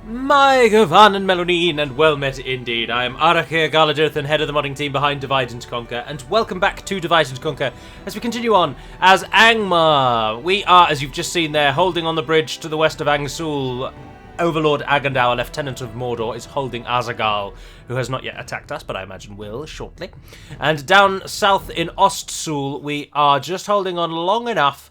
My Govan and Melonine, and well met indeed. I am Arachir Galadirth, head of the modding team behind Divide and Conquer, and welcome back to Divide and Conquer as we continue on as Angmar. We are, as you've just seen there, holding on the bridge to the west of Angsul. Overlord Agandau, Lieutenant of Mordor, is holding Azagal, who has not yet attacked us, but I imagine will shortly. And down south in Ostsul, we are just holding on long enough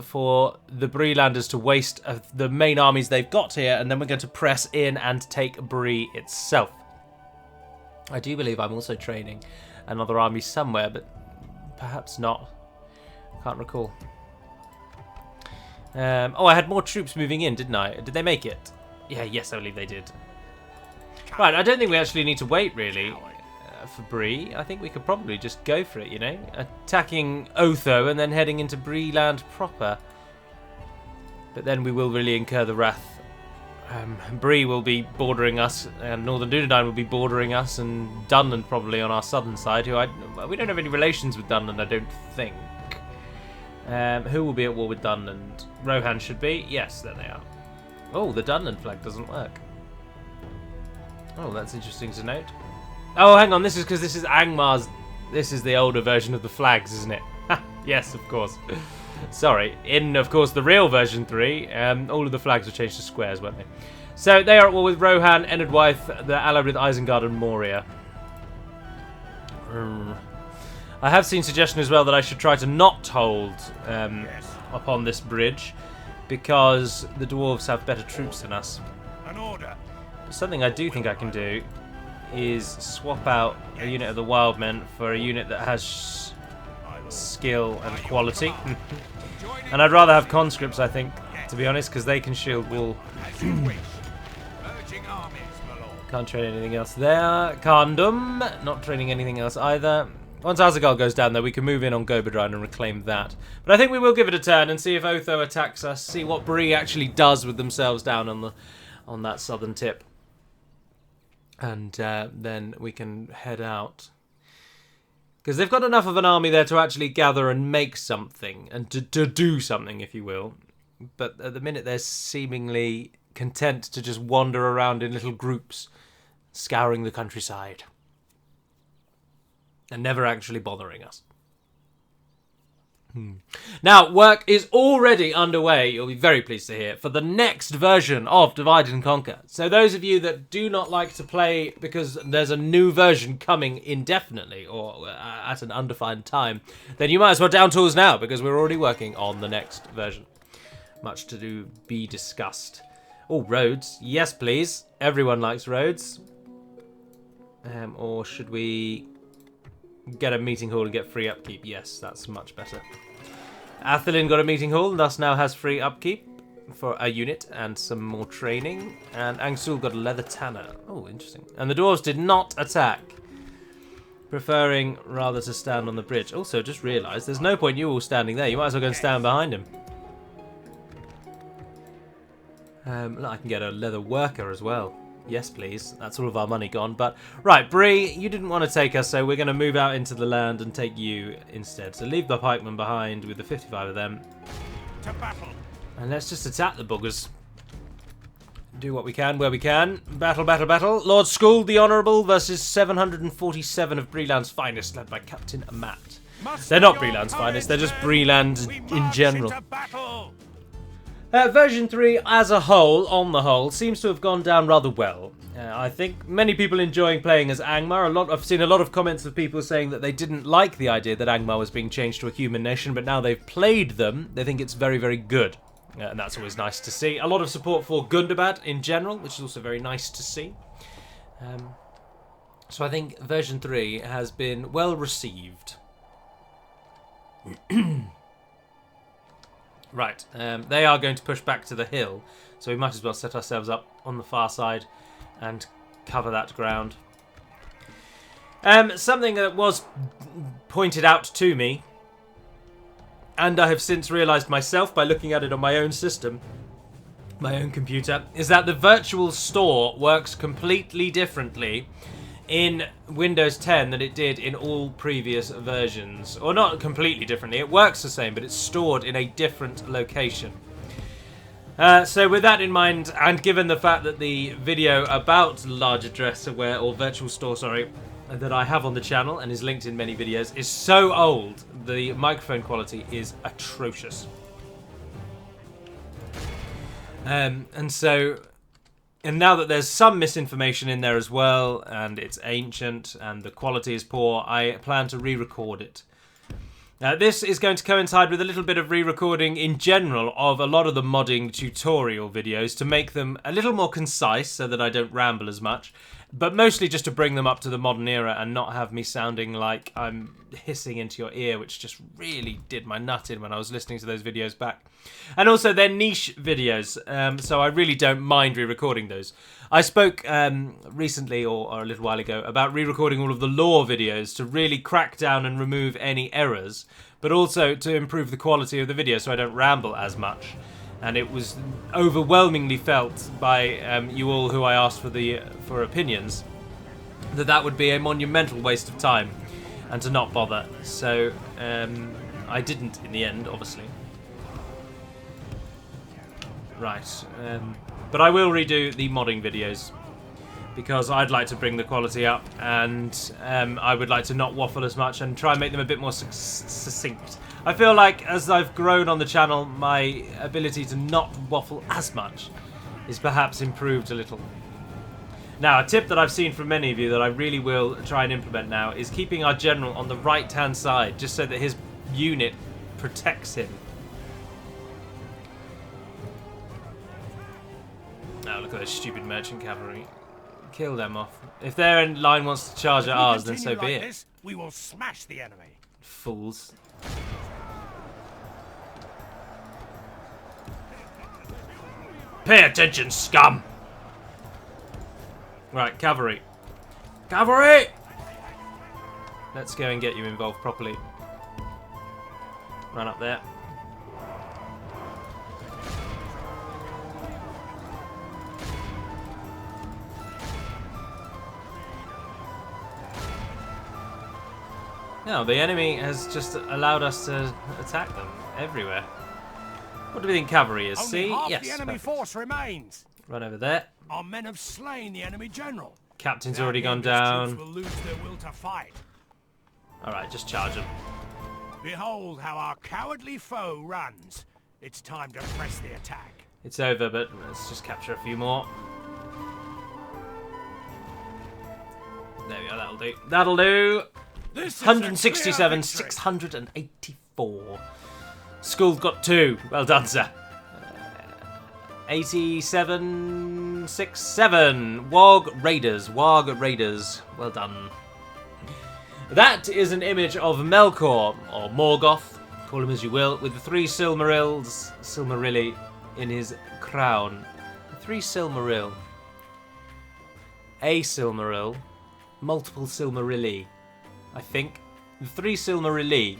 for the Bree-landers to waste the main armies they've got here, and then we're going to press in and take Bree itself. I do believe I'm also training another army somewhere, but perhaps not. Can't recall. Oh, I had more troops moving in, didn't I? Did they make it? Yeah, yes, I believe they did. Right, I don't think we actually need to wait, really, for Bree. I think we could probably just go for it, you know? Attacking Otho and then heading into Bree-land proper. But then we will really incur the wrath. Bree will be bordering us, and Northern Dunedain will be bordering us, and Dunland probably on our southern side, who we don't have any relations with Dunland, I don't think. Who will be at war with Dunland? Rohan should be. Yes, there they are. Oh, the Dunland flag doesn't work. Oh, that's interesting to note. Oh, hang on. This is because this is Angmar's. This is the older version of the flags, isn't it? Yes, of course. Sorry. In, of course, the real version 3, all of the flags were changed to squares, weren't they? So they are at war with Rohan, Enedwyth, the allied with Isengard and Moria. I have seen suggestion as well that I should try to not hold upon this bridge because the dwarves have better troops than us. An order. Something I do think I can do is swap out a unit of the Wildmen for a unit that has skill and quality. And I'd rather have conscripts, I think, to be honest, because they can shield wall. Can't train anything else there. Kandum, not training anything else either. Once Azagal goes down there, we can move in on Gobadrine and reclaim that. But I think we will give it a turn and see if Otho attacks us, see what Bree actually does with themselves down on that southern tip. And then we can head out. Because they've got enough of an army there to actually gather and make something. And to do something, if you will. But at the minute, they're seemingly content to just wander around in little groups, scouring the countryside. And never actually bothering us. Now, work is already underway, you'll be very pleased to hear, for the next version of Divide and Conquer. So those of you that do not like to play because there's a new version coming indefinitely or at an undefined time, then you might as well down tools now because we're already working on the next version. Much to be discussed. Oh, roads. Yes, please. Everyone likes roads. Or should we get a meeting hall and get free upkeep? Yes, that's much better. Athelin got a meeting hall and thus now has free upkeep for a unit and some more training. And Angsul got a leather tanner. Oh, interesting. And the dwarves did not attack, preferring rather to stand on the bridge. Also, just realised there's no point you all standing there. You might as well go and stand behind him. Look, I can get a leather worker as well. Yes, please. That's all of our money gone. But, right, Bree, you didn't want to take us, so we're going to move out into the land and take you instead. So leave the pikemen behind with the 55 of them. To battle. And let's just attack the buggers. Do what we can, where we can. Battle, battle, battle. Lord Skuld the Honourable versus 747 of Bree-land's finest, led by Captain Amat. They're not Bree-land's finest, they're just Bree-land in general. Version 3, as a whole, on the whole, seems to have gone down rather well. I think many people enjoying playing as Angmar. I've seen a lot of comments of people saying that they didn't like the idea that Angmar was being changed to a human nation, but now they've played them, they think it's very, very good. And that's always nice to see. A lot of support for Gundabad in general, which is also very nice to see. So I think version 3 has been well received. Right, they are going to push back to the hill, so we might as well set ourselves up on the far side and cover that ground. Something that was pointed out to me, and I have since realised myself by looking at it on my own system, my own computer, is that the virtual store works completely differently in Windows 10 than it did in all previous versions. Or not completely differently, it works the same, but it's stored in a different location. So with that in mind, and given the fact that the video about large address aware, or virtual store, sorry, that I have on the channel and is linked in many videos is so old, the microphone quality is atrocious. And now that there's some misinformation in there as well, and it's ancient and the quality is poor, I plan to re-record it. This is going to coincide with a little bit of re-recording in general of a lot of the modding tutorial videos to make them a little more concise so that I don't ramble as much, but mostly just to bring them up to the modern era and not have me sounding like I'm hissing into your ear, which just really did my nut in when I was listening to those videos back. And also they're niche videos, so I really don't mind re-recording those. I spoke recently, or a little while ago, about re-recording all of the lore videos to really crack down and remove any errors, but also to improve the quality of the video so I don't ramble as much. And it was overwhelmingly felt by you all who I asked for opinions that that would be a monumental waste of time and to not bother. So I didn't in the end, obviously. Right, but I will redo the modding videos because I'd like to bring the quality up, and I would like to not waffle as much and try and make them a bit more succinct. I feel like as I've grown on the channel, my ability to not waffle as much is perhaps improved a little. Now, a tip that I've seen from many of you that I really will try and implement now is keeping our general on the right-hand side, just so that his unit protects him. Oh, look at those stupid merchant cavalry. Kill them off. If their line wants to charge at ours, then so be it. We will smash the enemy. Fools. Pay attention, scum! Right, cavalry. Cavalry! Let's go and get you involved properly. Run up there. No, the enemy has just allowed us to attack them everywhere. What do we think cavalry is? See? Only half Yes. the enemy force remains. Run over there. Our men have slain the enemy general. Captain's Now already the gone English down. troops will lose their will to fight. Alright, just charge them. Behold how our cowardly foe runs. It's time to press the attack. It's over, but let's just capture a few more. There we go, that'll do. That'll do! This is 167, a clear victory. 684. School's got 2. Well done, sir. 87, 67. Warg Raiders. Well done. That is an image of Melkor, or Morgoth, call him as you will, with the 3 Silmarilli in his crown. 3 Silmaril. A Silmaril. Multiple Silmarilli, I think. The 3 Silmarilli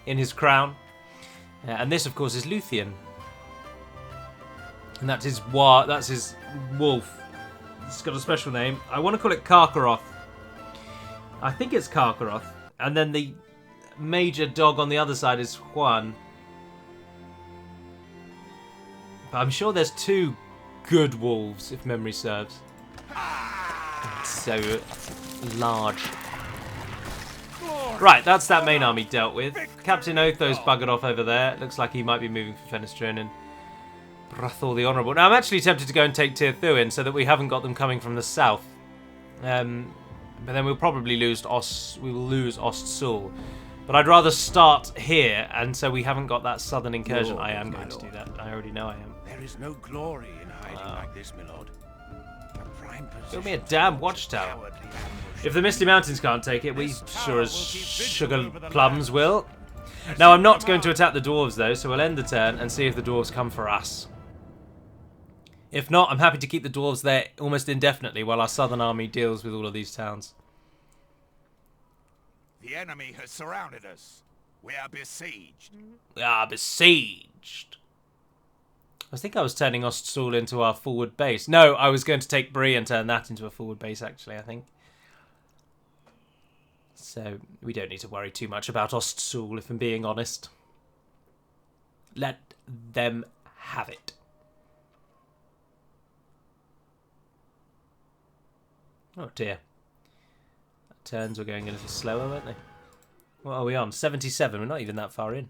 in his crown. And this, of course, is Luthien. And that's his wolf. It's got a special name. I want to call it Karkaroth. I think it's Karkaroth. And then the major dog on the other side is Juan. But I'm sure there's 2 good wolves, if memory serves. It's so large. Right, that's that main army dealt with. Captain Otho's buggered off over there. Looks like he might be moving for Fenestrin and Brathor the Honourable. Now, I'm actually tempted to go and take Tirthuin so that we haven't got them coming from the south. But then we'll probably lose Ost-Sul. But I'd rather start here, and so we haven't got that southern incursion. I am going to do that. I already know I am. There is no glory in hiding like this, my lord. Build me a damn watchtower. If the Misty Mountains can't take it, we sure as sugar plums will. Now, I'm not going to attack the dwarves, though, so we'll end the turn and see if the dwarves come for us. If not, I'm happy to keep the dwarves there almost indefinitely while our southern army deals with all of these towns. The enemy has surrounded us. We are besieged. We are besieged. I think I was turning Ost-Sul into our forward base. No, I was going to take Bree and turn that into a forward base, actually, I think. So, we don't need to worry too much about Ost-Sul, if I'm being honest. Let them have it. Oh dear. Turns were going a little slower, weren't they? What are we on? 77. We're not even that far in.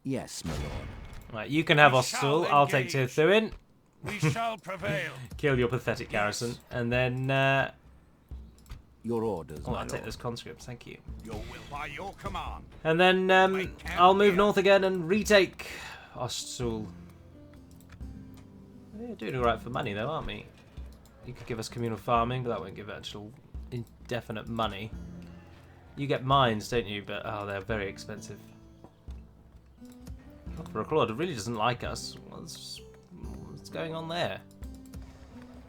Yes, my lord. Right, you can have We Hostile. shall I'll take Tier engage. 2 in. We shall prevail. Kill your pathetic garrison. And then... Your orders, oh, my I'll take lord. those conscripts. Thank you. Your will by your command. And then I'll move north again and retake Hostile. We're doing alright for money, though, aren't we? You could give us communal farming, but that won't give actual indefinite money. You get mines, don't you? But, oh, they're very expensive. Claude really doesn't like us. What's going on there?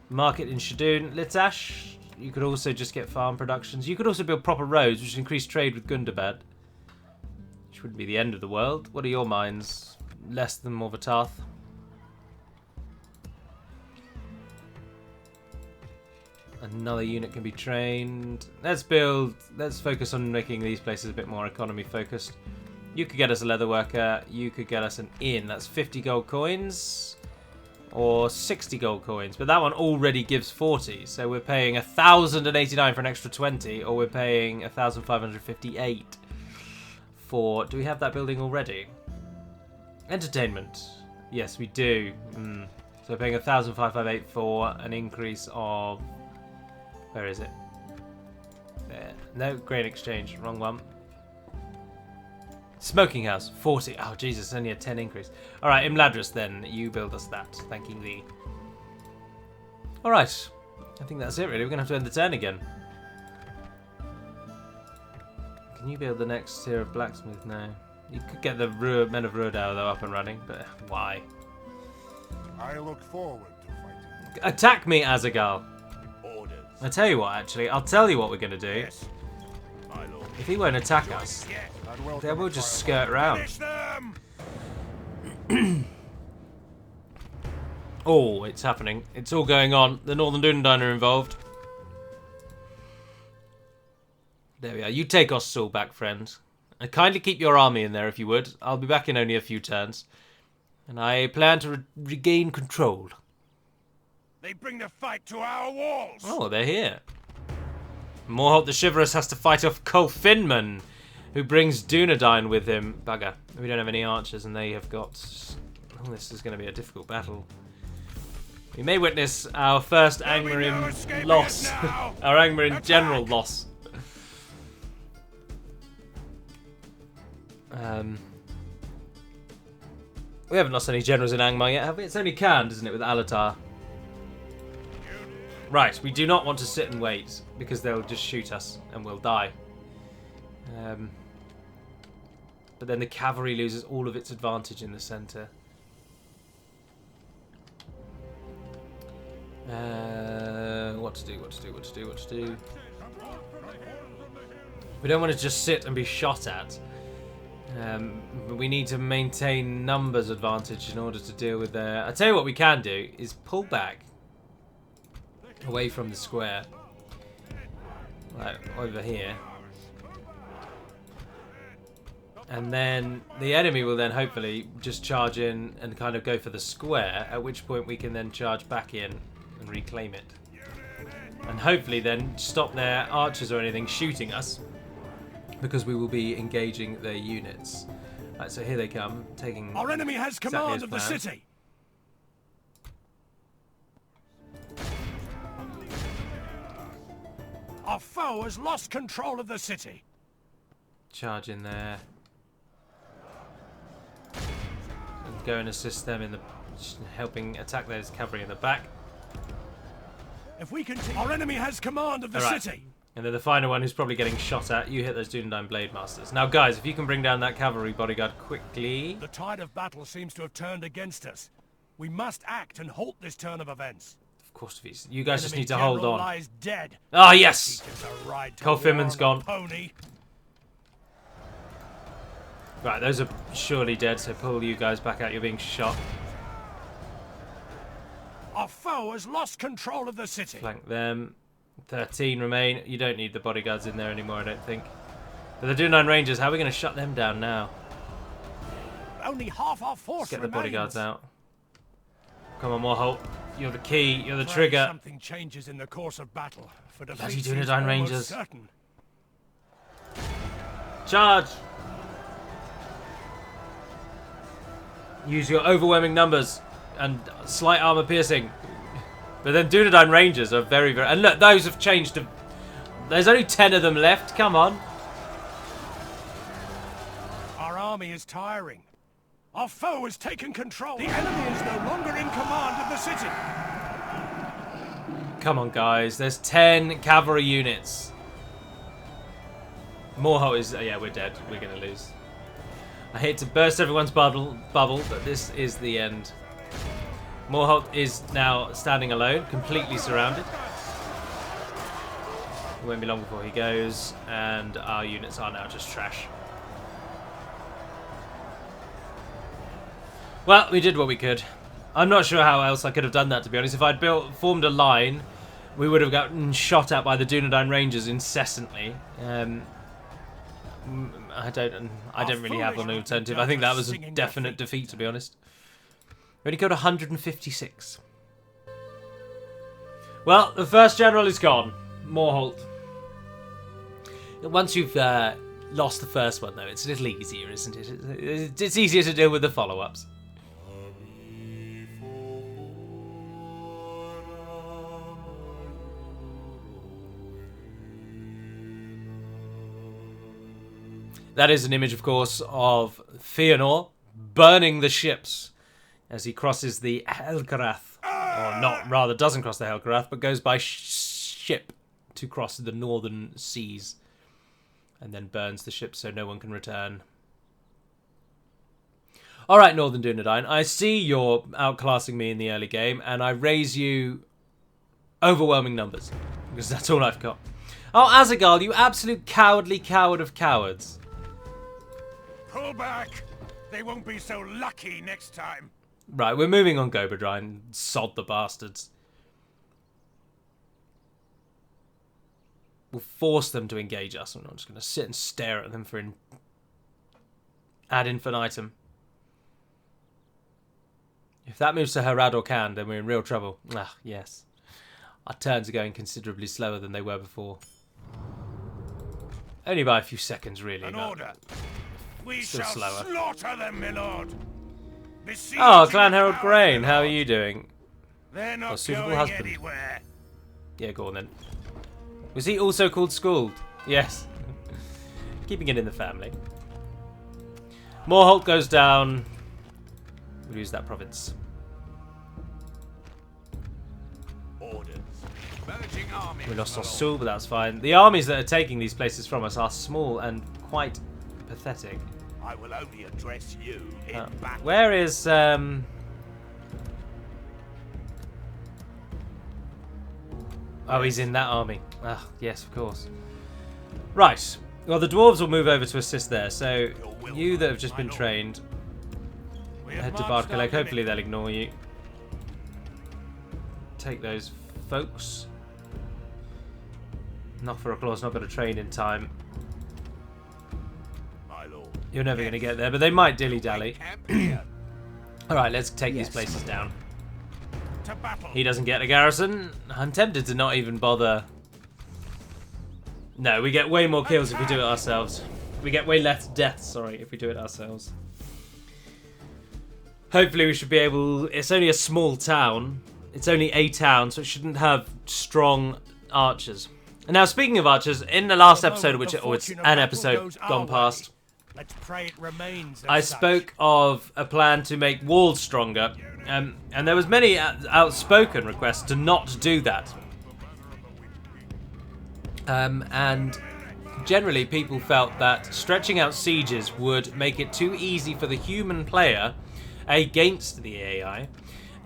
Market in Shadoon. Litash, you could also just get farm productions. You could also build proper roads, which increase trade with Gundabad. Which wouldn't be the end of the world. What are your mines? Less than Morvatarth. Another unit can be trained. Let's focus on making these places a bit more economy focused. You could get us a leather worker. You could get us an inn. That's 50 gold coins. Or 60 gold coins. But that one already gives 40. So we're paying 1,089 for an extra 20. Or we're paying 1,558 for... Do we have that building already? Entertainment. Yes, we do. So we're paying 1,558 for an increase of... Where is it? There. No, grain exchange. Wrong one. Smoking house, 40. Oh, Jesus, only a 10 increase. All right, Imladris, then. You build us that. Thanking thee. All right. I think that's it, really. We're going to have to end the turn again. Can you build the next tier of blacksmith now? You could get the Men of Ruidau, though, up and running, but why? I look forward to fighting. Attack me, Azagal. Orders. I tell you what, actually. I'll tell you what we're going to do. Yes, my lord. If he won't attack us, Yes. then we'll just skirt around. Finish them. Oh, it's happening. It's all going on. The Northern Dúnedain are involved. There we are. You take Ossul back, friend. And kindly keep your army in there if you would. I'll be back in only a few turns. And I plan to regain control. They bring the fight to our walls. Oh, they're here. Morholt the Chivalrous has to fight off Cole Finman, who brings Dúnedain with him. Bugger. We don't have any archers, and they have got... Oh, this is going to be a difficult battle. We may witness our first Angmar loss. Our Angmar general loss. We haven't lost any generals in Angmar yet, have we? It's only canned, isn't it, with Alatar? Right, we do not want to sit and wait, because they'll just shoot us, and we'll die. But then the cavalry loses all of its advantage in the centre. What to do? We don't want to just sit and be shot at. But we need to maintain numbers advantage in order to deal with their... I tell you what we can do is pull back away from the square, like over here, and then the enemy will then hopefully just charge in and kind of go for the square, at which point we can then charge back in and reclaim it, and hopefully then stop their archers or anything shooting us, because we will be engaging their units. Right, so here they come, taking... Our enemy has command of the city. Our foe has lost control of the city. Charge in there. And go and assist them in the... helping attack those cavalry in the back. If we continue... Our enemy has command of the city. And then the final one who's probably getting shot at. You hit those Dúnedain Blade Masters. Now, guys, if you can bring down that cavalry bodyguard quickly... The tide of battle seems to have turned against us. We must act and halt this turn of events. Of course, you guys just need to hold on. Lies dead. Ah, yes! Cole Finman's gone. Pony. Right, those are surely dead, so pull you guys back out. You're being shot. Our foe has lost control of the city. Flank them. 13 remain. You don't need the bodyguards in there anymore, I don't think. But the Dúnedain Rangers, how are we going to shut them down now? Only half our force Let's get remains. the bodyguards out. Come on, Morholt. You're the key. You're the Pray trigger. Something changes in the course of battle. For Bloody defeat seems Dunedain almost Rangers. certain. Charge! Use your overwhelming numbers and slight armor piercing. But then Dunedain Rangers are very, very... And look, those have changed to... There's only 10 of them left. Come on. Our army is tiring. Our foe has taken control. The enemy is no longer in command of the city. Come on, guys. There's 10 cavalry units. Morholt is... yeah, we're dead. We're going to lose. I hate to burst everyone's bubble, but this is the end. Morholt is now standing alone, completely surrounded. It won't be long before he goes, and our units are now just trash. Well, we did what we could. I'm not sure how else I could have done that, to be honest. If I'd formed a line, we would have gotten shot at by the Dunedain Rangers incessantly. I don't really have an alternative. I think that was a definite defeat, to be honest. We only killed 156. Well, the first general is gone. Morholt. Once you've lost the first one, though, it's a little easier, isn't it? It's easier to deal with the follow-ups. That is an image, of course, of Fëanor burning the ships as he crosses the Helgarath. Or not, rather doesn't cross the Helgarath, but goes by ship to cross the northern seas. And then burns the ship so no one can return. Alright, Northern Dunedain, I see you're outclassing me in the early game, and I raise you overwhelming numbers. Because that's all I've got. Oh, Azaghal, you absolute cowardly coward of cowards. Pull back. They won't be so lucky next time. Right, we're moving on Goberdrine. Sod the bastards. We'll force them to engage us. I'm not just going to sit and stare at them for ad infinitum. If that moves to Harad or Khan, then we're in real trouble. Ah, yes. Our turns are going considerably slower than they were before. Only by a few seconds, really. An order. We still shall slower. slaughter them, my lord. Oh, Clan Harold Grain, how are you doing? They're not suitable going husband. anywhere. Yeah, go on then. Was he also called Skuld? Yes. Keeping it in the family. Morholt goes down. We lose that province. Orders. Merging armies. We lost Ossul, but that's fine. The armies that are taking these places from us are small and quite pathetic. I will only address you in battle. Where is Oh, he's in that army. Ah, yes, of course. Right. Well, the dwarves will move over to assist there. So you that have just been trained, head to Bardcaleg. Hopefully they'll ignore you. Take those folks. Not for a claw's not going to train in time. You're never going to get there, but they might dilly-dally. Alright, let's take these places down. He doesn't get a garrison. I'm tempted to not even bother. No, we get way more kills if we do it ourselves. We get way less deaths, sorry, if we do it ourselves. Hopefully we should be able... It's only a small town. It's only a town, so it shouldn't have strong archers. And now, speaking of archers, in the last episode, which it's an episode gone past, let's pray it remains I spoke of a plan to make walls stronger, and there was many outspoken requests to not do that. And generally people felt that stretching out sieges would make it too easy for the human player against the AI,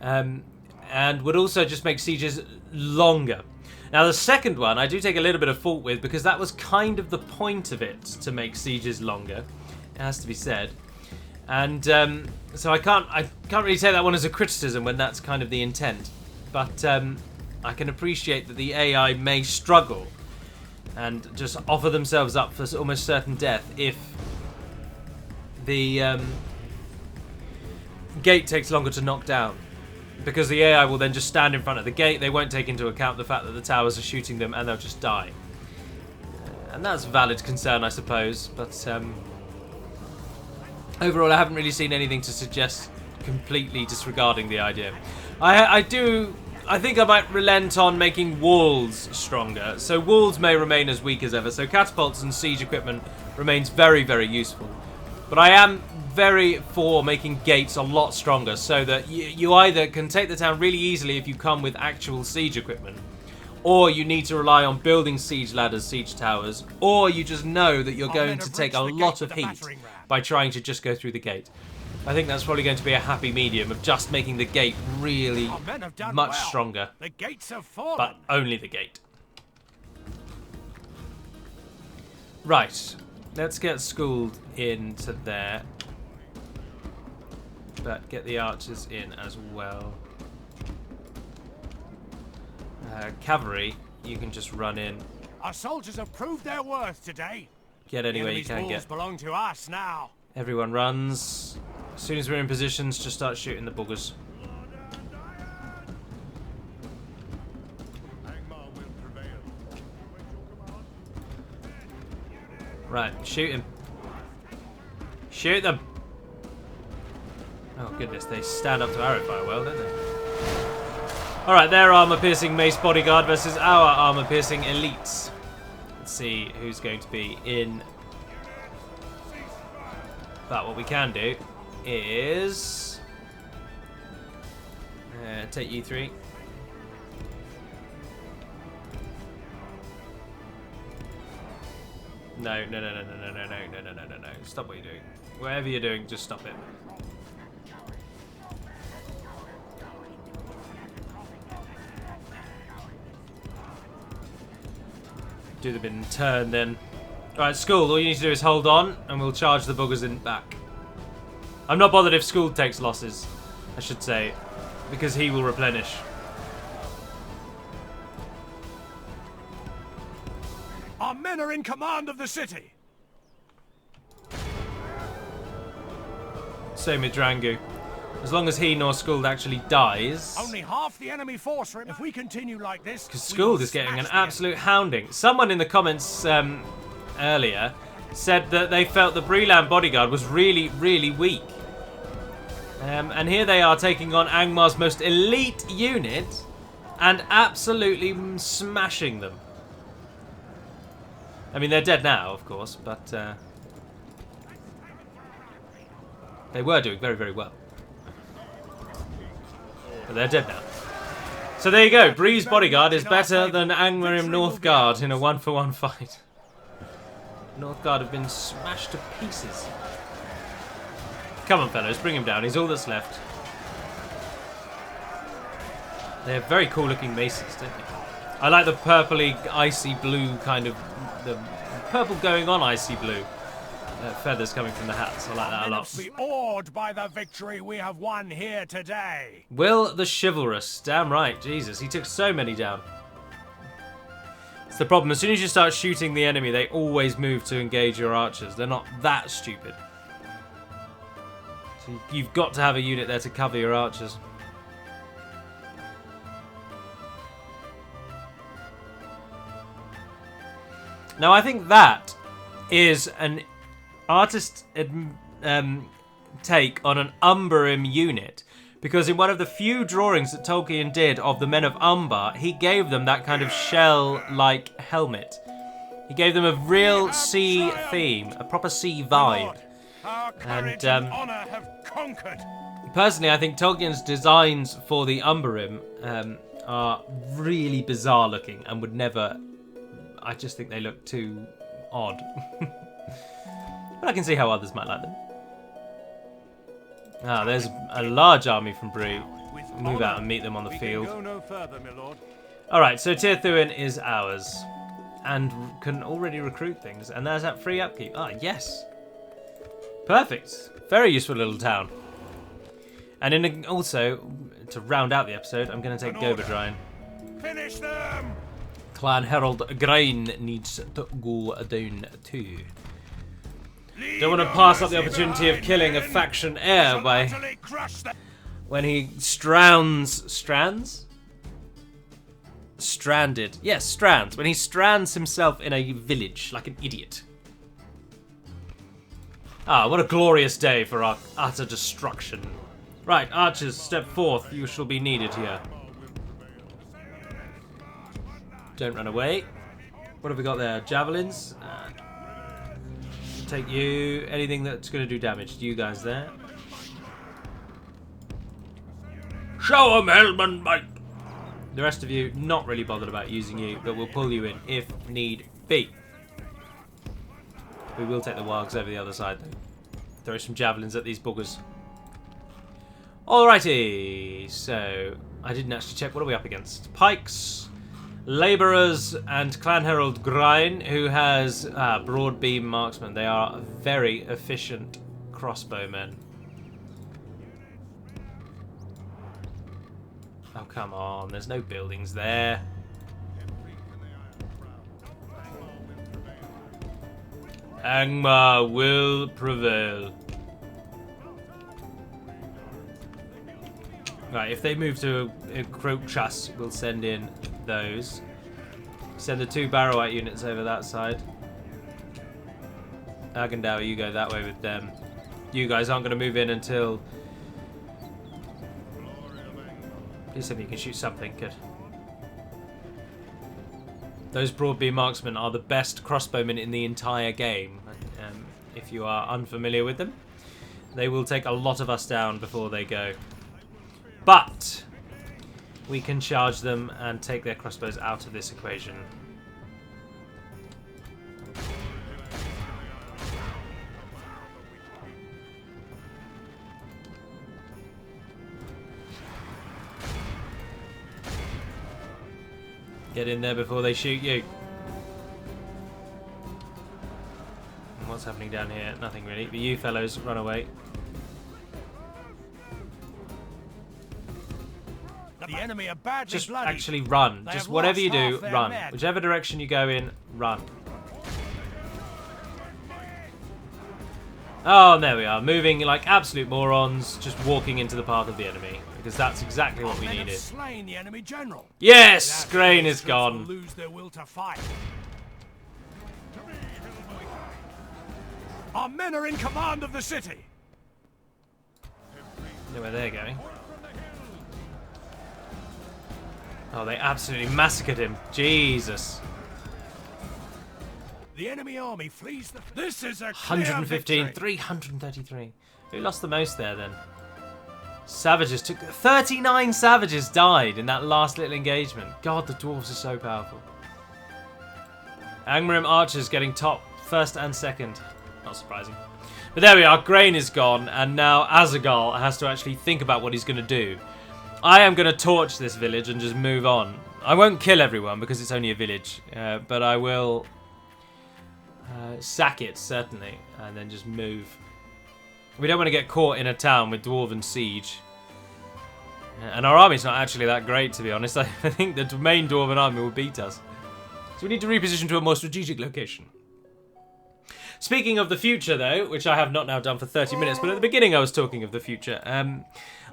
and would also just make sieges longer. Now the second one I do take a little bit of fault with, because that was kind of the point of it, to make sieges longer. It has to be said. And so I can't really take that one as a criticism when that's kind of the intent. But I can appreciate that the AI may struggle and just offer themselves up for almost certain death if the gate takes longer to knock down. because the AI will then just stand in front of the gate. They won't take into account the fact that the towers are shooting them, and they'll just die. And that's a valid concern, I suppose. But overall, I haven't really seen anything to suggest completely disregarding the idea. I think I might relent on making walls stronger. So walls may remain as weak as ever. So catapults and siege equipment remains very, very useful. But I am very for making gates a lot stronger, so that you either can take the town really easily if you come with actual siege equipment, or you need to rely on building siege ladders, siege towers, or you just know that you're going to take a lot of heat by trying to just go through the gate. I think that's probably going to be a happy medium of just making the gate really much stronger. The gates have fallen. But only the gate. Right. Let's get schooled into there. But get the archers in as well. Cavalry, you can just run in. Our soldiers have proved their worth today. Get anywhere you can get. Belong to us now. Everyone runs. As soon as we're in positions, just start shooting the buggers. Right, shoot him. Shoot them. Oh goodness, they stand up to arrow fire well, don't they? Alright, their armor-piercing mace bodyguard versus our armor-piercing elites. Let's see who's going to be in. But what we can do is take you three. No. Stop what you're doing. Whatever you're doing, just stop it. Do the bit and turn then. Alright, School, all you need to do is hold on and we'll charge the buggers in back. I'm not bothered if School takes losses, I should say, because he will replenish. Our men are in command of the city. Same with Drangu. As long as he nor Skuld actually dies. Only half the enemy force. If we continue like this, because Skuld is getting an absolute hounding. Someone in the comments earlier said that they felt the Breland bodyguard was really, really weak. And here they are taking on Angmar's most elite unit and absolutely smashing them. I mean, they're dead now, of course, but they were doing very, very well. But they're dead now. So there you go. Bree's bodyguard is better than Angmar North Guard in a 1-for-1 fight. North Guard have been smashed to pieces. Come on, fellows, bring him down. He's all that's left. They have very cool-looking maces, don't they? I like the purpley, icy blue kind of... the purple going on icy blue. Feathers coming from the hats. I like that a lot. Be awed by the victory we have won here today. Will the chivalrous. Damn right. Jesus, he took so many down. It's the problem. As soon as you start shooting the enemy, they always move to engage your archers. They're not that stupid. So you've got to have a unit there to cover your archers. Now, I think that is an artist take on an Umbarim unit, because in one of the few drawings that Tolkien did of the men of Umbar, he gave them that kind of shell-like helmet. He gave them a real sea theme, a proper sea vibe. Our courage and honor have conquered. Personally, I think Tolkien's designs for the Umbarim are really bizarre looking and would never... I just think they look too odd. But I can see how others might like them. Ah, there's a large army from Bree. Move out and meet them on the field. Alright, so Tirthuin is ours. And can already recruit things. And there's that free upkeep. Ah, yes. Perfect. Very useful little town. And also, to round out the episode, I'm going to take Goberdrine. Finish them! Clan Herald Grain needs to go down too. Don't want to pass up the opportunity of killing a faction heir by when he strands? Stranded. Yes, strands. When he strands himself in a village like an idiot. Ah, what a glorious day for our utter destruction. Right, archers, step forth. You shall be needed here. Don't run away. What have we got there? Javelins. Take you. Anything that's going to do damage to you guys there. Show 'em Helman, mate. The rest of you, not really bothered about using you, but we'll pull you in if need be. We will take the wargs over the other side, though. Throw some javelins at these buggers. Alrighty, so I didn't actually check. What are we up against? Pikes, labourers, and Clan Herald Grein, who has broad beam marksmen. They are very efficient crossbowmen. Oh, come on. There's no buildings there. Angmar will prevail. Right, if they move to encroach us, we'll send in those. Send the 2 Barrowite units over that side. Agendow, you go that way with them. You guys aren't going to move in until... Please tell me you can shoot something. Good. Those broadbeam marksmen are the best crossbowmen in the entire game. If you are unfamiliar with them, they will take a lot of us down before they go. But we can charge them and take their crossbows out of this equation. Get in there before they shoot you. And what's happening down here? Nothing really. But you fellows, run away. The enemy are badly Just bloody. actually run. They Just have whatever lost you do, half their run. men. Whichever direction you go in, run. Oh, and there we are. Moving like absolute morons, just walking into the path of the enemy. Because that's exactly what we Men needed. have slain the enemy general. Yes! That Grain means is troops will gone. lose their will to fight. Our men are in command of the city. Know where they're going. Oh, they absolutely massacred him. Jesus. The enemy army flees the... This is a 115, victory. 333. Who lost the most there then? Savages took... 39 savages died in that last little engagement. God, the dwarves are so powerful. Angmar archers getting top, first and second. Not surprising. But there we are. Grain is gone, and now Azagal has to actually think about what he's going to do. I am going to torch this village and just move on. I won't kill everyone because it's only a village, but I will sack it, certainly, and then just move. We don't want to get caught in a town with dwarven siege. And our army's not actually that great, to be honest. I think the main dwarven army will beat us. So we need to reposition to a more strategic location. Speaking of the future, though, which I have not now done for 30 minutes, but at the beginning I was talking of the future.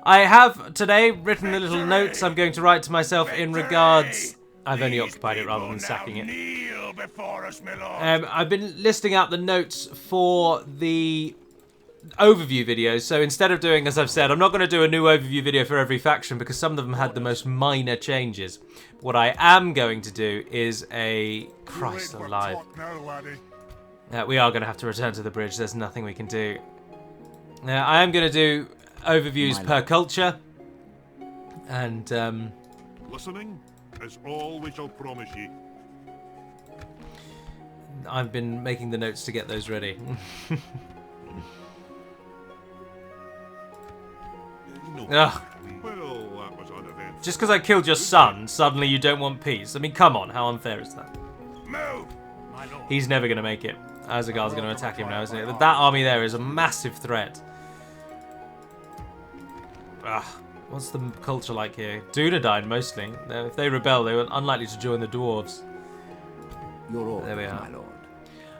I have today written the little notes I'm going to write to myself in regards... I've only occupied it rather than sacking it. Kneel before us, my lord. I've been listing out the notes for the overview videos. So instead of doing, as I've said, I'm not going to do a new overview video for every faction because some of them had the most minor changes. What I am going to do is a... Christ alive. We are going to have to return to the bridge. There's nothing we can do. I am going to do overviews per culture. And... Listening is all we shall promise ye. I've been making the notes to get those ready. No. Ugh. Well, that was uneventful. Just because I killed your son, suddenly you don't want peace. I mean, come on, how unfair is that? Move, my lord. He's never going to make it. Azagar's going to attack him now, isn't it? That army there is a massive threat. Ugh. What's the culture like here? Dunedain, mostly. If they rebel, they were unlikely to join the dwarves. Your orders, There we are. my lord.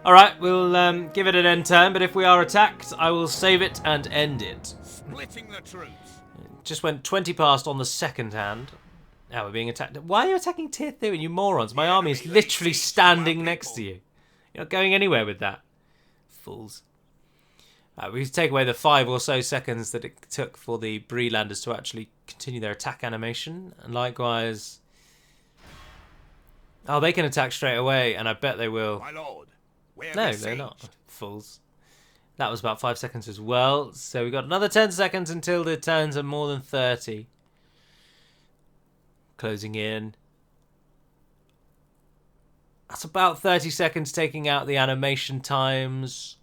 Alright, we'll give it an end turn, but if we are attacked, I will save it and end it. Splitting the troops. Just went 20 past on the second hand. Now we're being attacked. Why are you attacking Tier 3, you morons? My army is literally standing next to you. You're not going anywhere with that. Fools. We take away the 5 or so seconds that it took for the Brelanders to actually continue their attack animation. And likewise... Oh, they can attack straight away, and I bet they will. My lord, No, they're not. Fools. That was about 5 seconds as well. So we've got another 10 seconds until the turns are more than 30. Closing in. That's about 30 seconds taking out the animation times.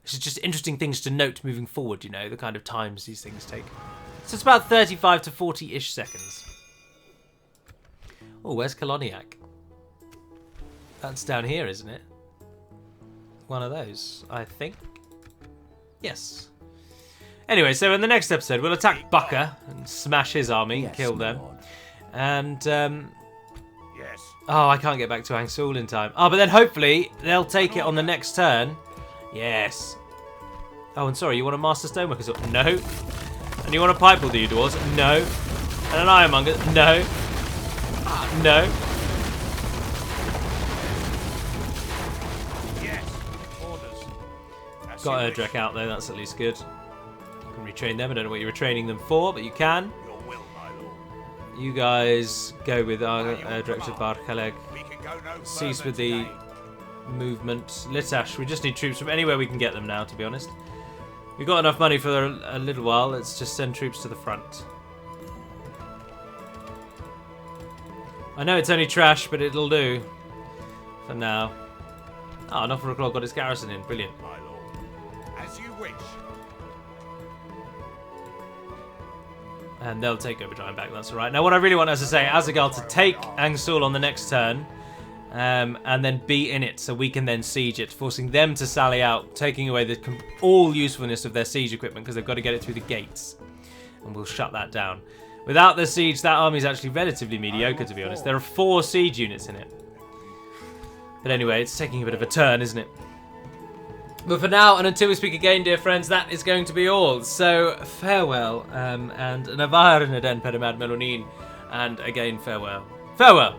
This is just interesting things to note moving forward, you know, the kind of times these things take. So it's about 35 to 40-ish seconds. Oh, where's Koloniak? That's down here, isn't it? One of those, I think. Yes. Anyway, so in the next episode, we'll attack Bucker and smash his army, Yes, kill my them. lord. And, Yes. oh, I can't get back to Angsul in time. Oh, but then hopefully they'll take it on the next turn. Yes. Oh, and sorry, you want a Master Stoneworker? No. And you want a Pipe Will do you, Dwarves? No. And an Ironmonger? No. No. Yes. Orders. As Got you wish. Erdrek out there, that's at least good. You can retrain them. I don't know what you were training them for, but you can. Your will, my lord. You guys go with Erdrek to Barkhaleg. We can go no Cease further with the today. movement. Litash, we just need troops from anywhere we can get them now, to be honest. We've got enough money for a little while. Let's just send troops to the front. I know it's only trash, but it'll do for now. Ah, Norfolk Claw got its garrison in. Brilliant. My lord. As you wish. And they'll take over Giant back, that's alright. Now what I really want, as I say, Azagal to take Angsul on the next turn. And then be in it, so we can then siege it, forcing them to sally out, taking away all usefulness of their siege equipment, because they've got to get it through the gates. And we'll shut that down. Without the siege, that army is actually relatively mediocre, to be honest. There are 4 siege units in it. But anyway, it's taking a bit of a turn, isn't it? But for now, and until we speak again, dear friends, that is going to be all. So, farewell, and Navar Naden Pedamad Melonin, and again, farewell. Farewell!